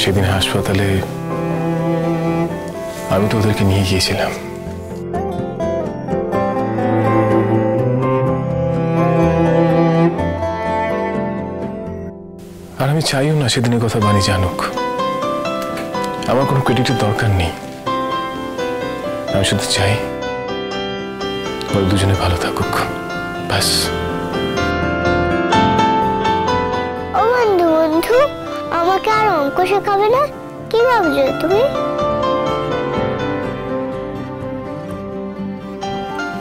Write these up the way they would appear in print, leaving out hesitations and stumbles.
সেদিন হাসপাতালে আমি তো ওদেরকে নিয়ে গিয়েছিলাম। আর আমি চাইও না সেদিনের কথা বানি জানুক। আমার কোনো ক্রেডিটের দরকার নেই। আমি শুধু চাই ওরা দুজনে ভালো থাকুক, ব্যাস। ও বন্ধু বন্ধু, আমাকে আর অঙ্ক শেখাবে না? কি ভাবছো তুমি?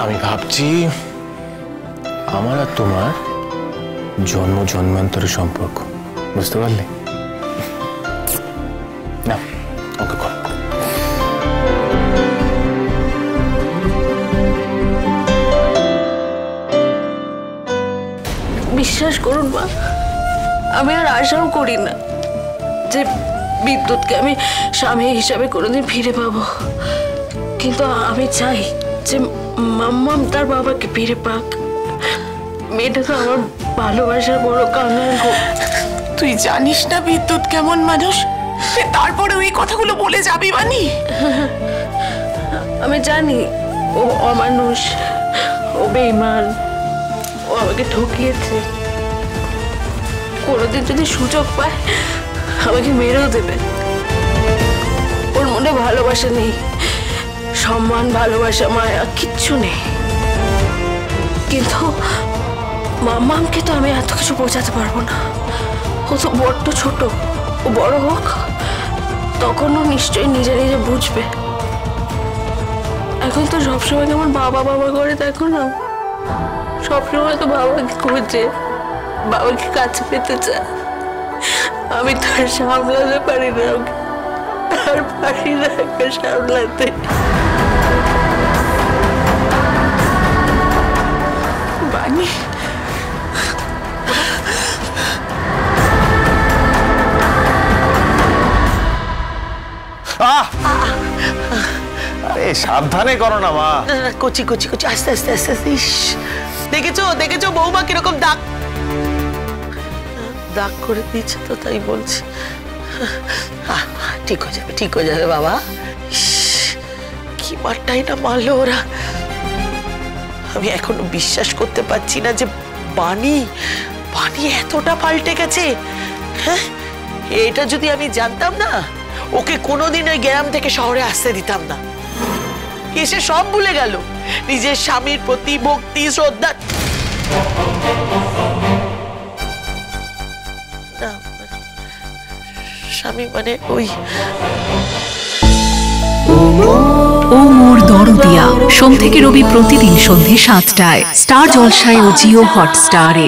আমি ভাবছি আমার আর তোমার জন্ম জন্মান্তরের সম্পর্ক, বুঝতে পারলে? না ওকে কর। বিশ্বাস করুন মা, আমি আর আশাও করি না যে বিদ্যুৎকে আমি স্বামী হিসাবে কোনোদিন ফিরে পাবো, কিন্তু আমি চাই যে মাম্মাম তার বাবাকে ফিরে পাক। মেয়েটা তো আমার ভালোবাসার বড় কাঙ্গাল হোক। তুই জানিস না বিদ্যুৎ কেমন মানুষ, তারপরে ওই কথাগুলো বলে যাবি বানি? আমি জানি ও অমানুষ, ও বেঈমান, ও আমাকে ঠকিয়েছে। কোনোদিন যদি সুযোগ পায় আমাকে মেরেও দেবে। ওর মনে ভালোবাসা নেই, সম্মান, ভালোবাসা, মায়া কিচ্ছু নেই। কিন্তু মাম্মামকে তো আমি এত কিছু বোঝাতে পারবো না। ও তো বড্ড ছোট, ও বড় হোক তখনও নিশ্চয়ই নিজে নিজে বুঝবে। এখন তো সবসময় কেমন বাবা বাবা করে, দেখো না, সবসময় তো বাবাকে খুঁজে, বাবাকে কাছে পেতে চায়। আমি তো আর সামলাতে পারি না ওকে, আর পারি না ওকে সামলাতে। বানি আরে সাবধানে করো না মা। কচি কচি কচি, আস্তে আস্তে আস্তে আস্তে। দেখেছো দেখেছো বৌমা কিরকম দাগ দাগ করে দিয়েছে, তো তাই বলছি। ঠিক হয়ে যাবে, ঠিক হয়ে যাবে বাবা। কি মারটাই না মারলো ওরা। আমি এখনো বিশ্বাস করতে পারছি না যে বানি বানি এতটা পাল্টে গেছে। হ্যাঁ, এটা যদি আমি জানতাম না, ওকে কোনোদিন ওই গ্রাম থেকে শহরে আসতে দিতাম না। এসে সব ভুলে গেল, নিজের স্বামীর প্রতি ভক্তি শ্রদ্ধা। স্বামী মানে ওই ও মোর দরদিয়া, সোম থেকে রবি প্রতিদিন সন্ধ্যে ৭টায় স্টার জলসায় ও জিও হটস্টারে।